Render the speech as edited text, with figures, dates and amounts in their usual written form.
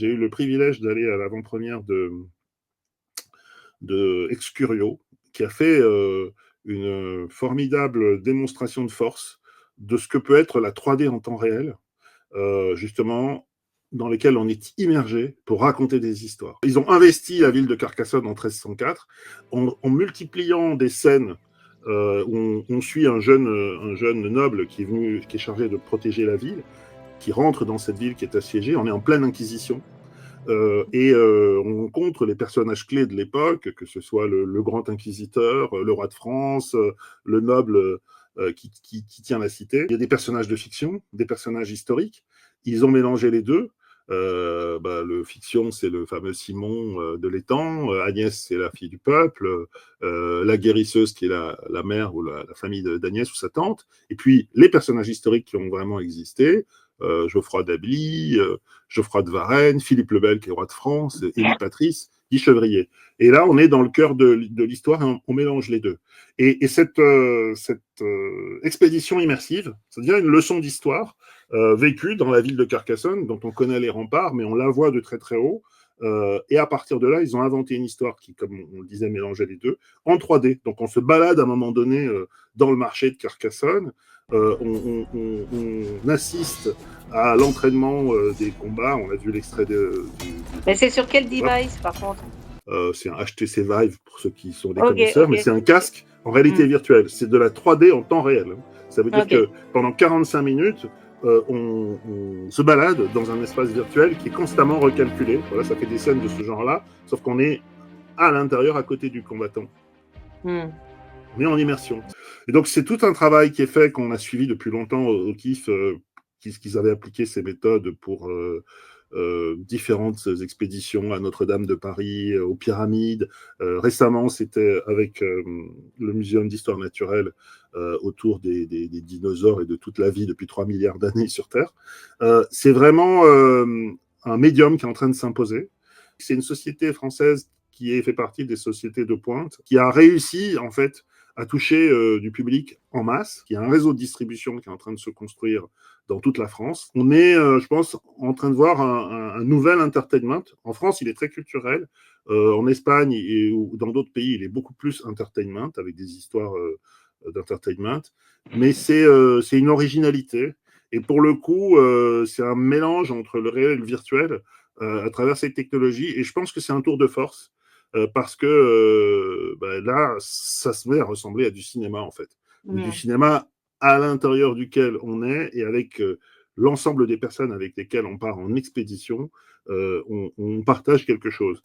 J'ai eu le privilège d'aller à l'avant-première de Excurio, qui a fait une formidable démonstration de force de ce que peut être la 3D en temps réel, justement, dans lesquelles on est immergé pour raconter des histoires. Ils ont investi la ville de Carcassonne en 1304 en multipliant des scènes où on suit un jeune noble qui est chargé de protéger la ville, qui rentre dans cette ville qui est assiégée. On est en pleine inquisition. On rencontre les personnages clés de l'époque, que ce soit le grand inquisiteur, le roi de France, le noble qui tient la cité. Il y a des personnages de fiction, des personnages historiques. Ils ont mélangé les deux. Le fiction, c'est le fameux Simon de l'étang. Agnès, c'est la fille du peuple. La guérisseuse, qui est la mère ou la famille d'Agnès ou sa tante. Et puis, les personnages historiques qui ont vraiment existé. Geoffroy d'Ably, Geoffroy de Varennes, Philippe le Bel, qui est roi de France, Élie Patrice, Guy Chevrier. Et là, on est dans le cœur de l'histoire et on mélange les deux. Et cette expédition immersive, ça devient une leçon d'histoire vécue dans la ville de Carcassonne, dont on connaît les remparts, mais on la voit de très très haut. Et à partir de là, ils ont inventé une histoire qui, comme on le disait, mélangeait les deux, en 3D. Donc on se balade à un moment donné dans le marché de Carcassonne, on assiste à l'entraînement des combats. On a vu l'extrait Mais c'est sur quel device, par contre? C'est un HTC Vive pour ceux qui sont des connaisseurs, mais c'est un casque en réalité virtuelle. C'est de la 3D en temps réel. Ça veut dire que pendant 45 minutes, on se balade dans un espace virtuel qui est constamment recalculé. Voilà, ça fait des scènes de ce genre-là, sauf qu'on est à l'intérieur, à côté du combattant. On est en immersion. Et donc, c'est tout un travail qui est fait, qu'on a suivi depuis longtemps au KIF, qu'ils avaient appliqué ces méthodes pour différentes expéditions à Notre-Dame de Paris, aux pyramides. Récemment, c'était avec le Muséum d'histoire naturelle autour des dinosaures et de toute la vie depuis 3 milliards d'années sur Terre. C'est vraiment un médium qui est en train de s'imposer. C'est une société française qui fait partie des sociétés de pointe, qui a réussi, en fait, à toucher du public en masse, qui a un réseau de distribution qui est en train de se construire dans toute la France. On est, je pense, en train de voir un nouvel entertainment. En France, il est très culturel. En Espagne ou dans d'autres pays, il est beaucoup plus entertainment, avec des histoires d'entertainment. Mais c'est une originalité. Et pour le coup, c'est un mélange entre le réel et le virtuel à travers cette technologie. Et je pense que c'est un tour de force. Parce que là, ça se met à ressembler à du cinéma, en fait. Du cinéma à l'intérieur duquel on est et avec l'ensemble des personnes avec lesquelles on part en expédition, on partage quelque chose.